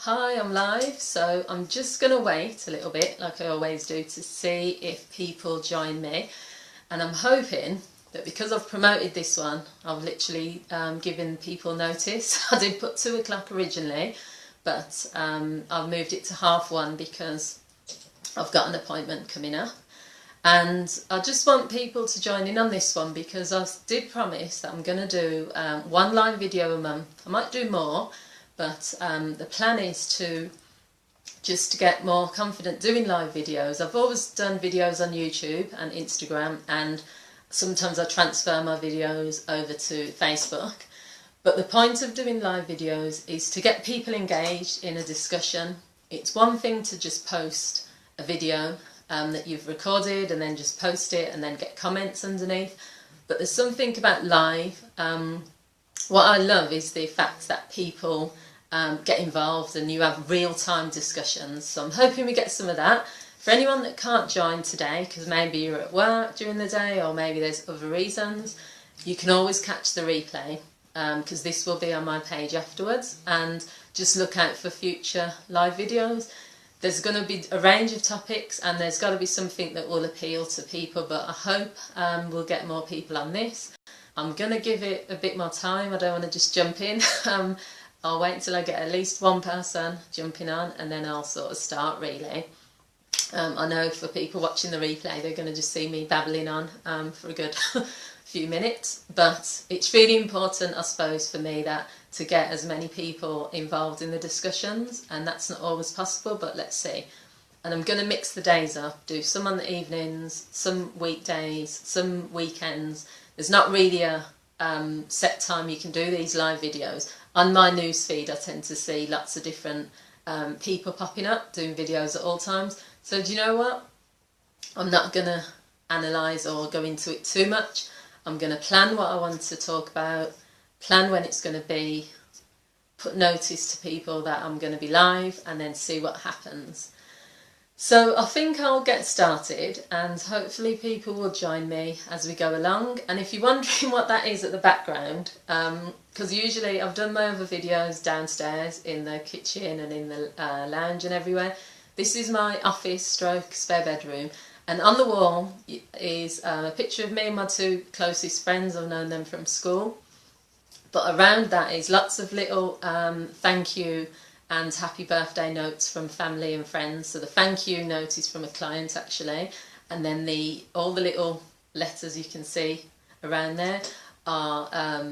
Hi, I'm live, so I'm just going to wait a little bit, like I always do, to see if people join me. And I'm hoping that because I've promoted this one, I've literally given people notice. I did put 2 o'clock originally, but I've moved it to 1:30 because I've got an appointment coming up. And I just want people to join in on this one because I did promise that I'm going to do 1 live video a month. I might do more, but the plan is to just get more confident doing live videos. I've always done videos on YouTube and Instagram, and sometimes I transfer my videos over to Facebook. But the point of doing live videos is to get people engaged in a discussion. It's one thing to just post a video that you've recorded and then just post it and then get comments underneath. But there's something about live. What I love is the fact that people get involved and you have real-time discussions. So I'm hoping we get some of that. For anyone that can't join today, because maybe you're at work during the day or maybe there's other reasons, you can always catch the replay because this will be on my page afterwards, and just look out for future live videos. There's going to be a range of topics and there's got to be something that will appeal to people, but I hope we'll get more people on this. I'm going to give it a bit more time. I don't want to just jump in. I'll wait until I get at least one person jumping on and then I'll sort of start really. I know for people watching the replay they're going to just see me babbling on for a good few minutes, but it's really important, I suppose, for me that to get as many people involved in the discussions, and that's not always possible, but let's see. And I'm going to mix the days up, do some on the evenings, some weekdays, some weekends. There's not really a set time you can do these live videos. On my newsfeed I tend to see lots of different people popping up doing videos at all times. So do you know what? I'm not going to analyse or go into it too much. I'm going to plan what I want to talk about, plan when it's going to be, put notice to people that I'm going to be live, and then see what happens. So I think I'll get started and hopefully people will join me as we go along. And if you're wondering what that is at the background, because usually I've done my other videos downstairs in the kitchen and in the lounge and everywhere. This is my office stroke spare bedroom, and on the wall is a picture of me and my 2 closest friends. I've known them from school. But around that is lots of little thank you and happy birthday notes from family and friends. So the thank you note is from a client actually, and then all the little letters you can see around there are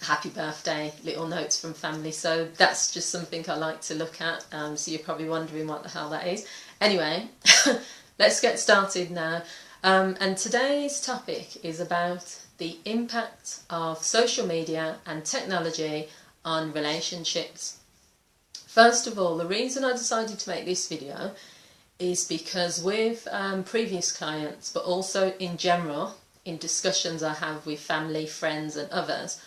happy birthday little notes from family. So that's just something I like to look at. So you're probably wondering what the hell that is. Anyway, let's get started now. And today's topic is about the impact of social media and technology on relationships. First of all, the reason I decided to make this video is because with previous clients, but also in general, in discussions I have with family, friends and others,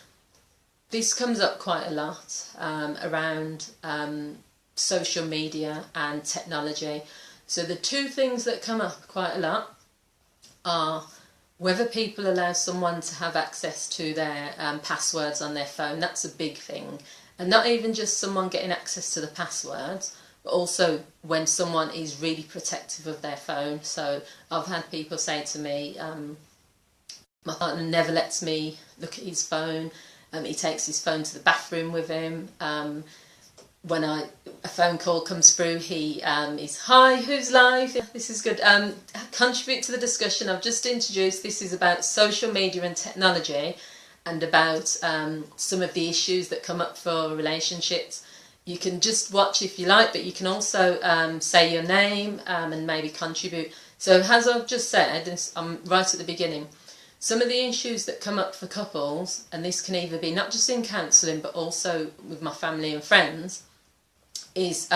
this comes up quite a lot around social media and technology. So the 2 things that come up quite a lot are whether people allow someone to have access to their passwords on their phone. That's a big thing. And not even just someone getting access to the passwords, but also when someone is really protective of their phone. So I've had people say to me, my partner never lets me look at his phone. He takes his phone to the bathroom with him. When a phone call comes through, he is, hi, who's live? Yeah, this is good. Contribute to the discussion. I've just introduced, this is about social media and technology, and about some of the issues that come up for relationships. You can just watch if you like, but you can also say your name and maybe contribute. So as I've just said, I'm right at the beginning, some of the issues that come up for couples, and this can either be not just in counselling but also with my family and friends, is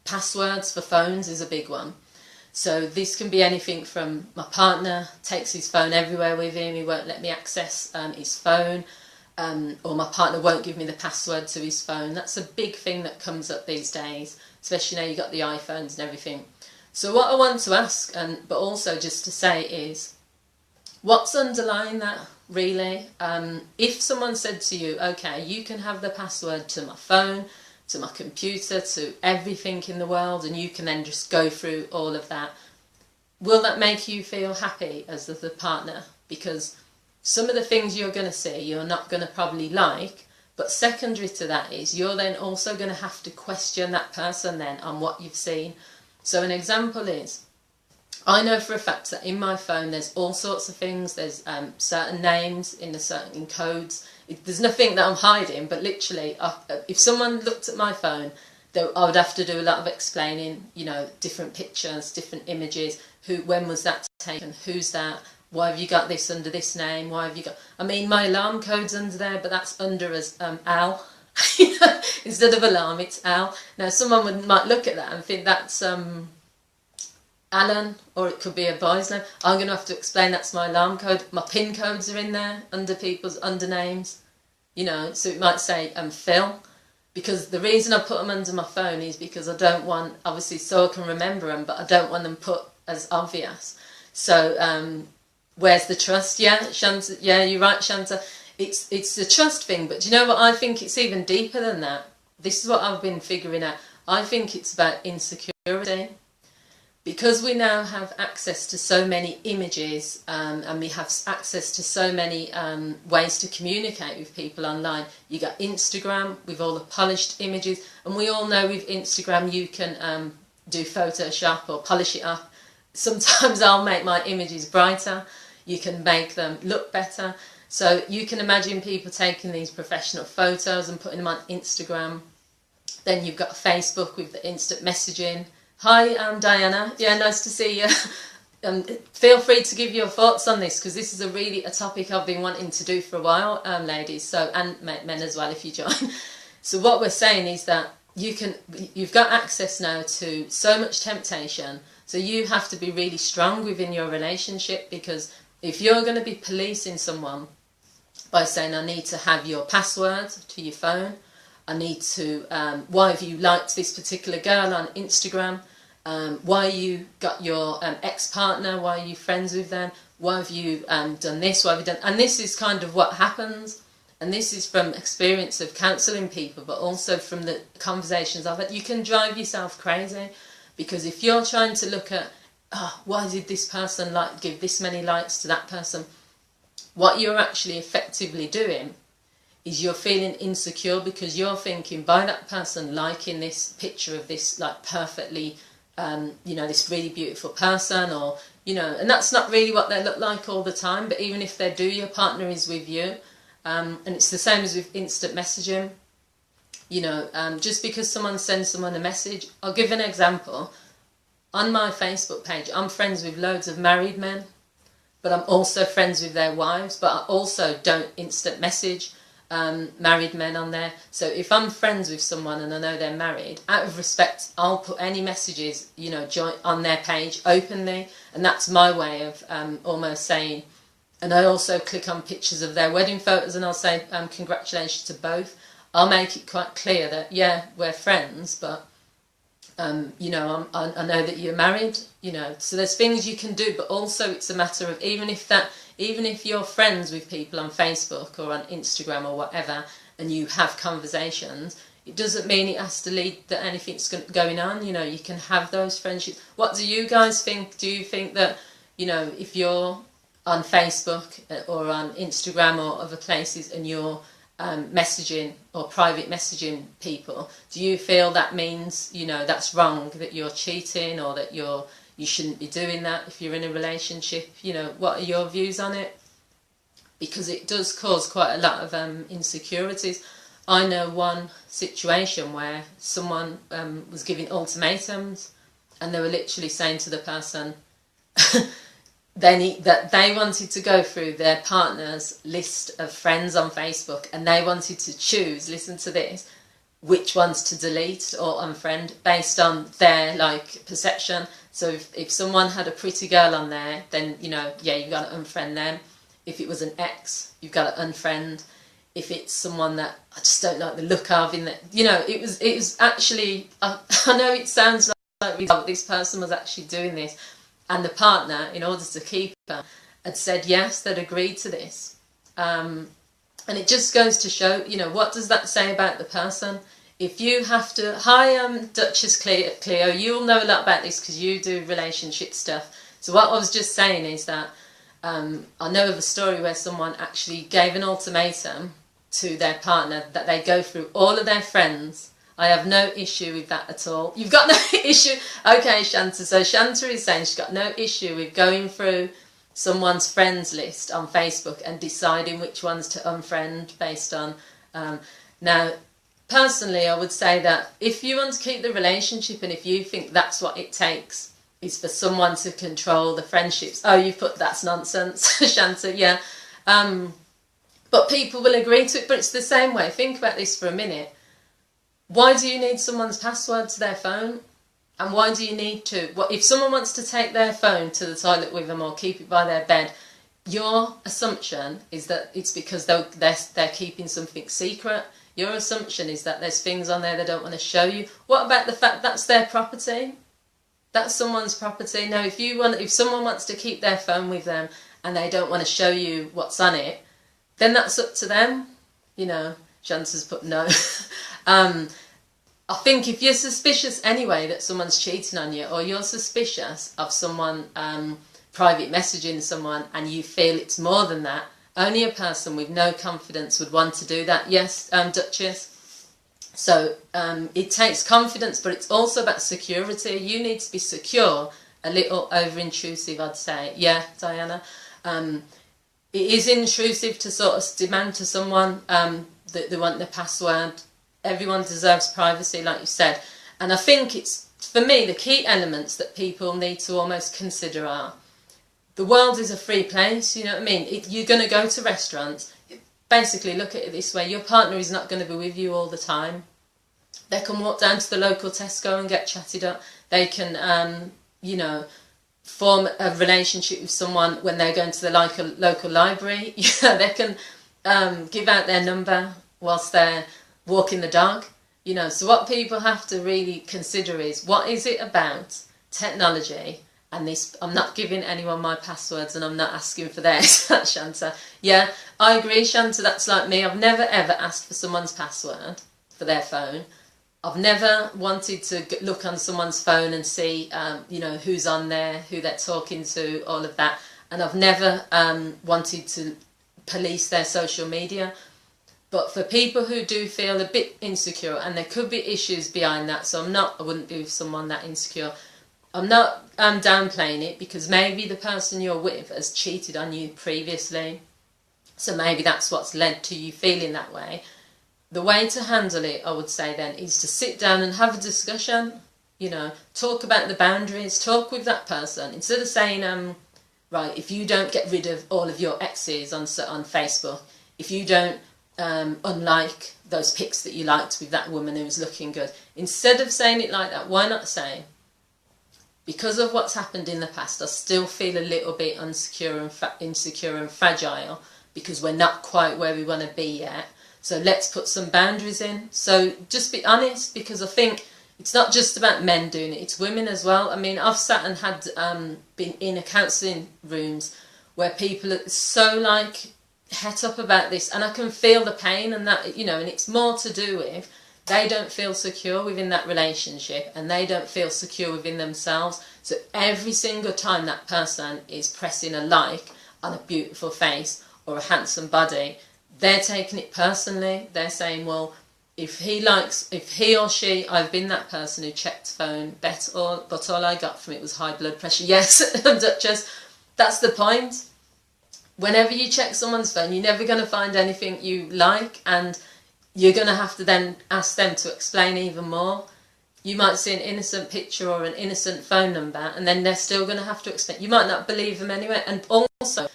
passwords for phones is a big one. So this can be anything from my partner takes his phone everywhere with him, he won't let me access his phone, or my partner won't give me the password to his phone. That's a big thing that comes up these days, especially now you've got the iPhones and everything. So what I want to ask, but also just to say, is what's underlying that really? If someone said to you, okay, you can have the password to my phone, to my computer, to everything in the world, and you can then just go through all of that. Will that make you feel happy as the partner? Because some of the things you're going to see, you're not going to probably like, but secondary to that is you're then also going to have to question that person then on what you've seen. So an example is, I know for a fact that in my phone there's all sorts of things. There's certain names in the certain codes. There's nothing that I'm hiding, but literally, if someone looked at my phone, I would have to do a lot of explaining, you know, different pictures, different images, when was that taken, who's that, why have you got this under this name, why have you got, I mean, my alarm code's under there, but that's under as Al. Instead of alarm, it's Al. Now someone might look at that and think that's Alan, or it could be a boy's name. I'm going to have to explain that's my alarm code. My PIN codes are in there under people's under names, you know, so it might say Phil, because the reason I put them under my phone is because I don't want, obviously so I can remember them, but I don't want them put as obvious. So where's the trust? Yeah, Shanta, yeah, you're right, Shanta. It's a trust thing, but do you know what, I think it's even deeper than that. This is what I've been figuring out. I think it's about insecurity. Because we now have access to so many images and we have access to so many ways to communicate with people online. You got Instagram with all the polished images, and we all know with Instagram you can do Photoshop or polish it up. Sometimes I'll make my images brighter, you can make them look better. So you can imagine people taking these professional photos and putting them on Instagram. Then you've got Facebook with the instant messaging. Hi, I'm Diana. Yeah, nice to see you. Feel free to give your thoughts on this, because this is a topic I've been wanting to do for a while, ladies, so, and men as well if you join. So what we're saying is that you've got access now to so much temptation, so you have to be really strong within your relationship, because if you're going to be policing someone by saying, I need to have your password to your phone, I need to, why have you liked this particular girl on Instagram? Why you got your ex-partner? Why are you friends with them? Why have you done this? Why have you done? And this is kind of what happens. And this is from experience of counselling people, but also from the conversations I've had. You can drive yourself crazy, because if you're trying to look at, why did this person give this many likes to that person? What you're actually effectively doing is you're feeling insecure, because you're thinking, by that person liking this picture of this perfectly, you know, this really beautiful person, or, you know, and that's not really what they look like all the time, but even if they do, your partner is with you. And it's the same as with instant messaging. You know, just because someone sends someone a message, I'll give an example. On my Facebook page, I'm friends with loads of married men, but I'm also friends with their wives, but I also don't instant message married men on there. So if I'm friends with someone and I know they're married, out of respect, I'll put any messages, you know, on their page openly, and that's my way of almost saying. And I also click on pictures of their wedding photos, and I'll say congratulations to both. I'll make it quite clear that, yeah, we're friends, but you know, I know that you're married, you know. So there's things you can do, but also it's a matter of, even if you're friends with people on Facebook or on Instagram or whatever, and you have conversations, it doesn't mean it has to lead that anything's going on. You know, you can have those friendships. What do you guys think? Do you think that, you know, if you're on Facebook or on Instagram or other places and you're messaging or private messaging people, do you feel that means, you know, that's wrong, that you're cheating, or that you shouldn't be doing that if you're in a relationship? You know, what are your views on it? Because it does cause quite a lot of insecurities. I know one situation where someone was giving ultimatums, and they were literally saying to the person that they wanted to go through their partner's list of friends on Facebook, and they wanted to choose, listen to this, which ones to delete or unfriend based on their perception. So if someone had a pretty girl on there, then, you know, yeah, you've got to unfriend them. If it was an ex, you've got to unfriend. If it's someone that I just don't like the look of, in that, you know, it was actually, I know it sounds like this person was actually doing this, and the partner, in order to keep her, had said yes, they'd agreed to this. And it just goes to show, you know, what does that say about the person? if you have to, hi, Duchess Cleo, you'll know a lot about this because you do relationship stuff. So what I was just saying is that I know of a story where someone actually gave an ultimatum to their partner that they go through all of their friends. I have no issue with that at all. You've got no issue? Okay, Shanta. So Shanta is saying she's got no issue with going through someone's friends list on Facebook and deciding which ones to unfriend based on... now, personally, I would say that if you want to keep the relationship and if you think that's what it takes, is for someone to control the friendships. Oh, you've put that's nonsense, Shanta, yeah. But people will agree to it, but it's the same way. Think about this for a minute. Why do you need someone's password to their phone? And why do you need to? What if someone wants to take their phone to the toilet with them or keep it by their bed? Your assumption is that it's because they're keeping something secret. Your assumption is that there's things on there they don't want to show you. What about the fact that's their property? That's someone's property. Now, if someone wants to keep their phone with them and they don't want to show you what's on it, then that's up to them. You know, Shanta's put no. I think if you're suspicious anyway that someone's cheating on you, or you're suspicious of someone private messaging someone and you feel it's more than that, only a person with no confidence would want to do that. Yes, Duchess? So it takes confidence, but it's also about security. You need to be secure, a little over-intrusive, I'd say. Yeah, Diana? It is intrusive to sort of demand to someone that they want the password. Everyone deserves privacy, like you said. And I think it's, for me, the key elements that people need to almost consider are, the world is a free place, you know what I mean? You're going to go to restaurants. Basically, look at it this way. Your partner is not going to be with you all the time. They can walk down to the local Tesco and get chatted up. They can, you know, form a relationship with someone when they're going to the local library. Yeah, they can give out their number whilst they're walking the dog. You know, so what people have to really consider is, what is it about technology? And this, I'm not giving anyone my passwords and I'm not asking for theirs, Shanta. Yeah, I agree, Shanta, that's like me. I've never ever asked for someone's password for their phone. I've never wanted to look on someone's phone and see, you know, who's on there, who they're talking to, all of that. And I've never wanted to police their social media. But for people who do feel a bit insecure, and there could be issues behind that, so I wouldn't be with someone that insecure. I'm not downplaying it, because maybe the person you're with has cheated on you previously. So maybe that's what's led to you feeling that way. The way to handle it, I would say then, is to sit down and have a discussion. You know, talk about the boundaries, talk with that person. Instead of saying, right, if you don't get rid of all of your exes on Facebook, if you don't unlike those pics that you liked with that woman who was looking good. Instead of saying it like that, why not say, because of what's happened in the past, I still feel a little bit insecure and fragile, because we're not quite where we want to be yet. So let's put some boundaries in. So just be honest, because I think it's not just about men doing it, it's women as well. I mean, I've sat and had been in a counselling rooms where people are so like het up about this, and I can feel the pain, and that, you know, and it's more to do with they don't feel secure within that relationship, and they don't feel secure within themselves. So every single time that person is pressing a like on a beautiful face or a handsome body, they're taking it personally. They're saying, well, if he or she, I've been that person who checked phone, but all I got from it was high blood pressure. Yes, Duchess, that's the point. Whenever you check someone's phone, you're never going to find anything you like, and you're going to have to then ask them to explain even more. You might see an innocent picture or an innocent phone number, and then they're still going to have to explain. You might not believe them anyway. And also,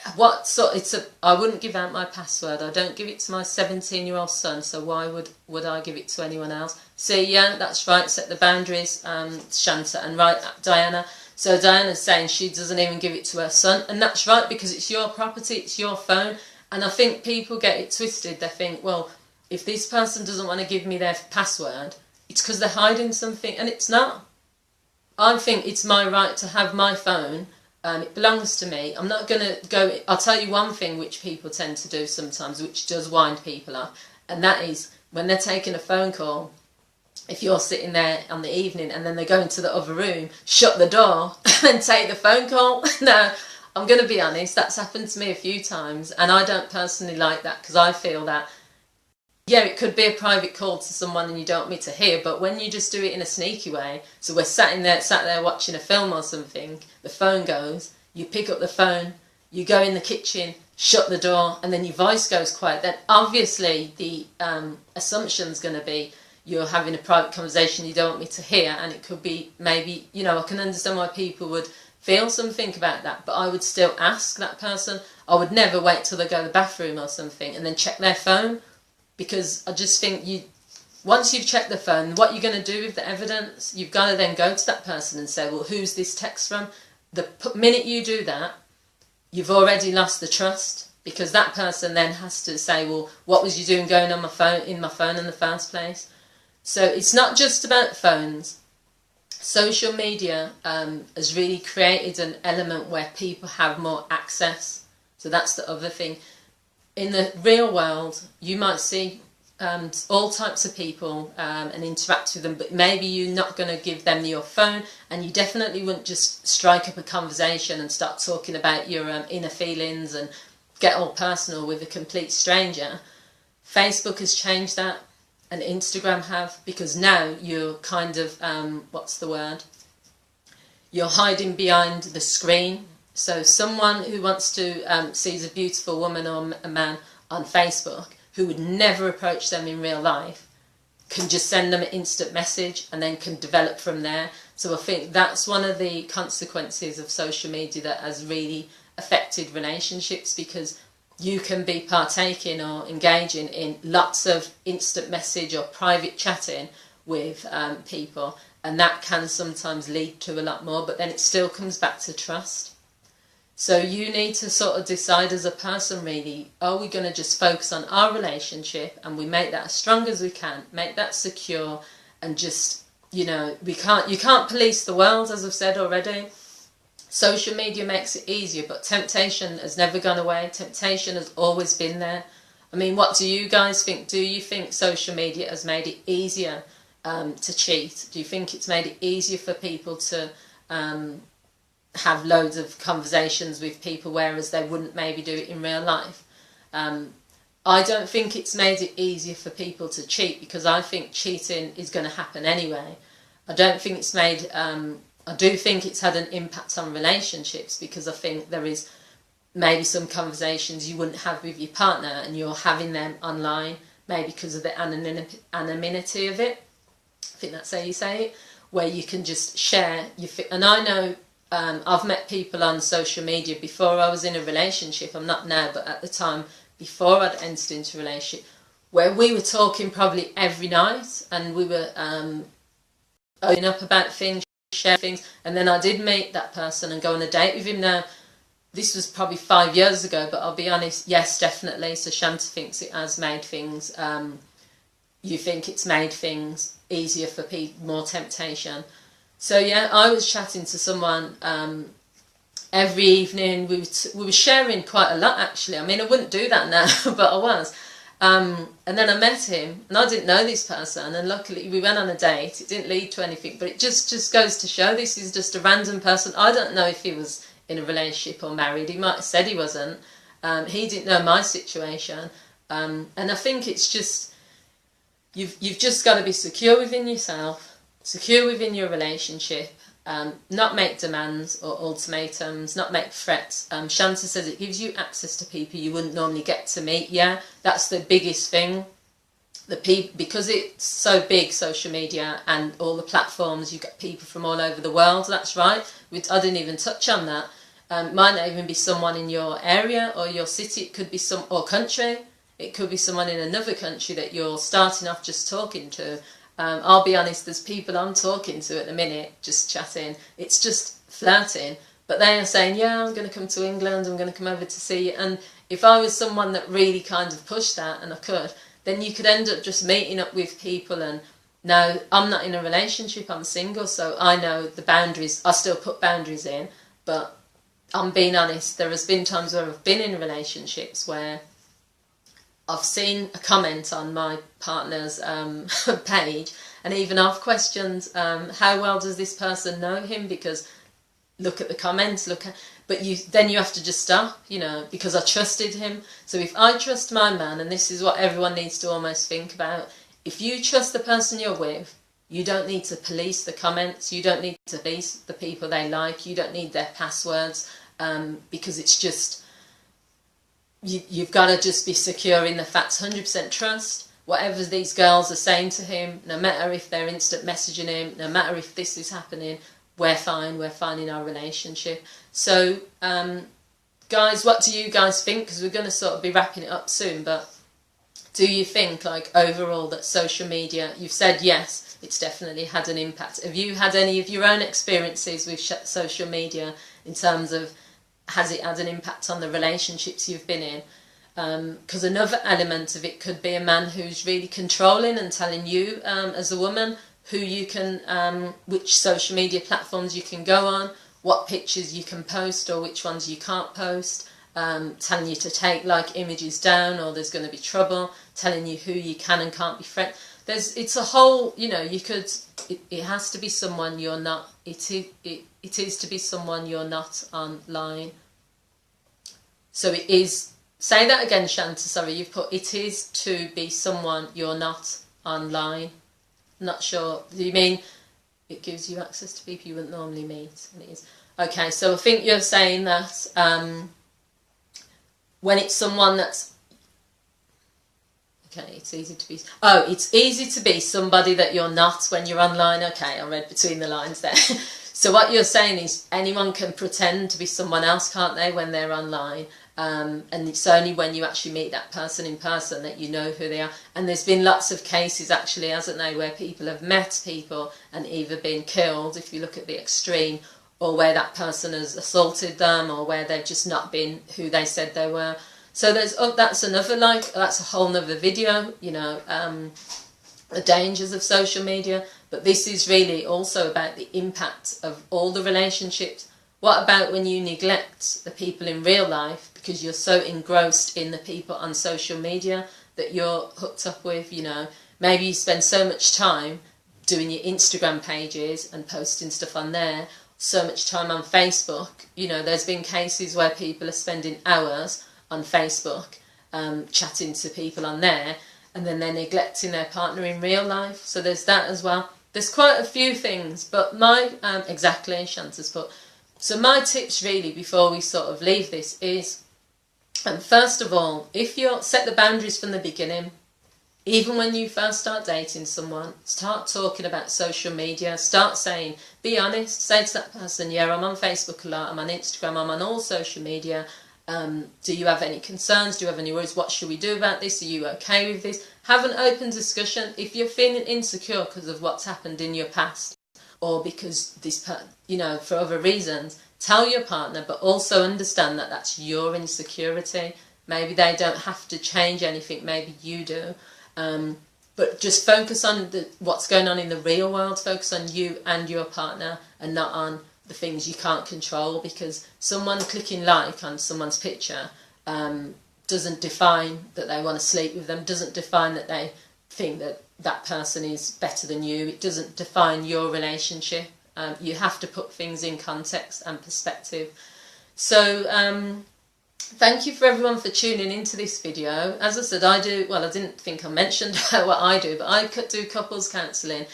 I wouldn't give out my password. I don't give it to my 17-year-old son, so why would I give it to anyone else? See, yeah, that's right, set the boundaries, Shanta, and right, Diana. So Diana's saying she doesn't even give it to her son, and that's right, because it's your property, it's your phone. And I think people get it twisted. They think, well, if this person doesn't want to give me their password, it's because they're hiding something, and it's not. I think it's my right to have my phone. It belongs to me. I'm not going to go... I'll tell you one thing which people tend to do sometimes, which does wind people up, and that is when they're taking a phone call, if you're sitting there on the evening and then they go into the other room, shut the door and take the phone call. No, I'm going to be honest, that's happened to me a few times, and I don't personally like that, because I feel that, yeah, it could be a private call to someone and you don't want me to hear, but when you just do it in a sneaky way, so we're sat there watching a film or something, the phone goes, you pick up the phone, you go in the kitchen, shut the door, and then your voice goes quiet, then obviously the assumption's going to be you're having a private conversation you don't want me to hear, and it could be maybe, you know, I can understand why people would feel something about that, but I would still ask that person. I would never wait till they go to the bathroom or something and then check their phone, because I just think once you've checked the phone, what you're going to do with the evidence, you've got to then go to that person and say, well, who's this text from? The minute you do that, you've already lost the trust, because that person then has to say, well, what was you doing going on my phone in the first place? So it's not just about phones. Social media has really created an element where people have more access. So that's the other thing. In the real world, you might see all types of people and interact with them, but maybe you're not going to give them your phone, and you definitely wouldn't just strike up a conversation and start talking about your inner feelings and get all personal with a complete stranger. Facebook has changed that, and Instagram have, because now you're kind of, what's the word? You're hiding behind the screen. So someone who wants to sees a beautiful woman or a man on Facebook who would never approach them in real life can just send them an instant message and then can develop from there. So I think that's one of the consequences of social media that has really affected relationships, because you can be partaking or engaging in lots of instant message or private chatting with people, and that can sometimes lead to a lot more, but then it still comes back to trust. So you need to sort of decide as a person, really, are we going to just focus on our relationship and we make that as strong as we can, make that secure, and just, you know, you can't police the world, as I've said already. Social media makes it easier, but temptation has never gone away. Temptation has always been there. I mean, what do you guys think? Do you think social media has made it easier to cheat? Do you think it's made it easier for people to have loads of conversations with people, whereas they wouldn't maybe do it in real life? I don't think it's made it easier for people to cheat, because I think cheating is going to happen anyway. I don't think it's made... I do think it's had an impact on relationships, because I think there is maybe some conversations you wouldn't have with your partner and you're having them online, maybe because of the anonymity of it. I think that's how you say it, where you can just share your... And I know I've met people on social media before I was in a relationship. I'm not now, but at the time before I'd entered into a relationship, where we were talking probably every night, and we were opening up about things, share things, and then I did meet that person and go on a date with him. Now, this was probably 5 years ago, but I'll be honest, yes, definitely. So Shanta thinks it has made things, you think it's made things easier for people, more temptation. So yeah, I was chatting to someone every evening. We were sharing quite a lot, actually. I mean, I wouldn't do that now, but I was. And then I met him, and I didn't know this person, and luckily we went on a date. It didn't lead to anything, but it just goes to show this is just a random person. I don't know if he was in a relationship or married. He might have said he wasn't. He didn't know my situation. And I think it's just, you've just got to be secure within yourself, secure within your relationship, not make demands or ultimatums, not make threats. Shanta says it gives you access to people you wouldn't normally get to meet. Yeah, that's the biggest thing. Because it's so big, social media and all the platforms, you get people from all over the world. That's right. I didn't even touch on that. Might not even be someone in your area or your city. It could be or country. It could be someone in another country that you're starting off just talking to. I'll be honest, there's people I'm talking to at the minute, just chatting. It's just flirting. But they are saying, yeah, I'm going to come to England, I'm going to come over to see you. And if I was someone that really kind of pushed that, and I could, then you could end up just meeting up with people. And now I'm not in a relationship, I'm single, so I know the boundaries. I still put boundaries in, but I'm being honest, there has been times where I've been in relationships where I've seen a comment on my partner's page, and even I've questioned how well does this person know him, because look at the comments, but then you have to just stop, you know, because I trusted him. So if I trust my man, and this is what everyone needs to almost think about, if you trust the person you're with, you don't need to police the comments, you don't need to police the people they like, you don't need their passwords, because it's just, you've got to just be secure in the facts, 100% trust. Whatever these girls are saying to him, no matter if they're instant messaging him, no matter if this is happening, we're fine in our relationship. So, guys, what do you guys think? Because we're going to sort of be wrapping it up soon, but do you think, like, overall that social media, you've said yes, it's definitely had an impact. Have you had any of your own experiences with social media in terms of, has it had an impact on the relationships you've been in? Because another element of it could be a man who's really controlling and telling you as a woman who you can, which social media platforms you can go on, what pictures you can post or which ones you can't post, telling you to take like images down or there's going to be trouble, telling you who you can and can't be friends. It's a whole, you know, it has to be someone you're not, it is to be someone you're not online. So it is, say that again, Shanta, sorry, you've put, it is to be someone you're not online. Not sure, do you mean it gives you access to people you wouldn't normally meet? And it is. Okay, so I think you're saying that when it's someone that's, okay, it's easy to be, oh, it's easy to be somebody that you're not when you're online. Okay, I read between the lines there. So what you're saying is anyone can pretend to be someone else, can't they, when they're online? And it's only when you actually meet that person in person that you know who they are. And there's been lots of cases actually, hasn't there, where people have met people and either been killed, if you look at the extreme, or where that person has assaulted them, or where they've just not been who they said they were. So there's, that's another, like, that's a whole nother video, you know, the dangers of social media. But this is really also about the impact of all the relationships. What about when you neglect the people in real life because you're so engrossed in the people on social media that you're hooked up with, you know? Maybe you spend so much time doing your Instagram pages and posting stuff on there, so much time on Facebook. You know, there's been cases where people are spending hours on Facebook chatting to people on there, and then they're neglecting their partner in real life. So there's that as well. There's quite a few things, but my, exactly, Shanta's put. So my tips really before we sort of leave this is, first of all, if you set the boundaries from the beginning, even when you first start dating someone, start talking about social media, start saying, be honest, say to that person, yeah, I'm on Facebook a lot, I'm on Instagram, I'm on all social media, do you have any concerns, do you have any worries, what should we do about this, are you okay with this? Have an open discussion. If you're feeling insecure because of what's happened in your past, or because this, you know, for other reasons, tell your partner, but also understand that that's your insecurity. Maybe they don't have to change anything, maybe you do. But just focus on what's going on in the real world, focus on you and your partner and not on the things you can't control, because someone clicking like on someone's picture doesn't define that they want to sleep with them, doesn't define that they think that that person is better than you. It doesn't define your relationship. You have to put things in context and perspective. So thank you for everyone for tuning into this video. As I said, I didn't think I mentioned what I do, but I do couples counselling,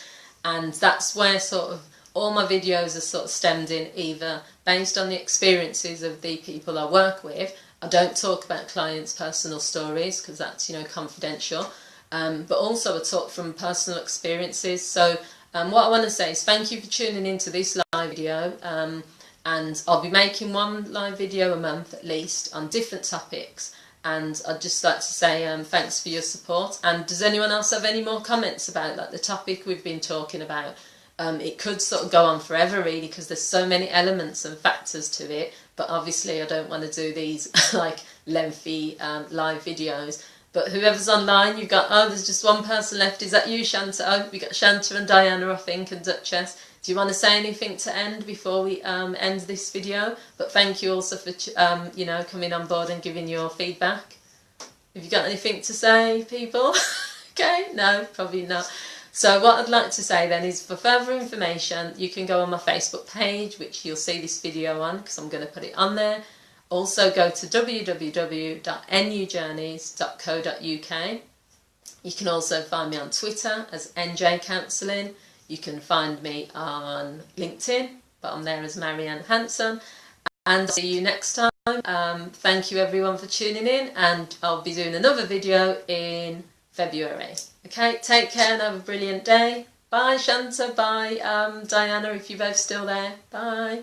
and that's where sort of all my videos are sort of stemmed in, either based on the experiences of the people I work with. I don't talk about clients' personal stories because that's, you know, confidential. But also I talk from personal experiences. So what I want to say is thank you for tuning into this live video, and I'll be making one live video a month at least on different topics, and I'd just like to say thanks for your support. And does anyone else have any more comments about like the topic we've been talking about? It could sort of go on forever really, because there's so many elements and factors to it, but obviously I don't want to do these like lengthy live videos. But whoever's online, you've got, oh, there's just one person left. Is that you, Shanta? Oh, we got Shanta and Diana, I think, and Duchess. Do you want to say anything to end before we end this video? But thank you also for, you know, coming on board and giving your feedback. Have you got anything to say, people? Okay, no, probably not. So what I'd like to say then is, for further information, you can go on my Facebook page, which you'll see this video on, because I'm going to put it on there. Also go to www.nujourneys.co.uk. You can also find me on Twitter as NJ Counselling. You can find me on LinkedIn, but I'm there as Marianne Hanson. And I'll see you next time. Thank you everyone for tuning in, and I'll be doing another video in February. Okay, take care and have a brilliant day. Bye Shanta, bye Diana, if you're both still there. Bye.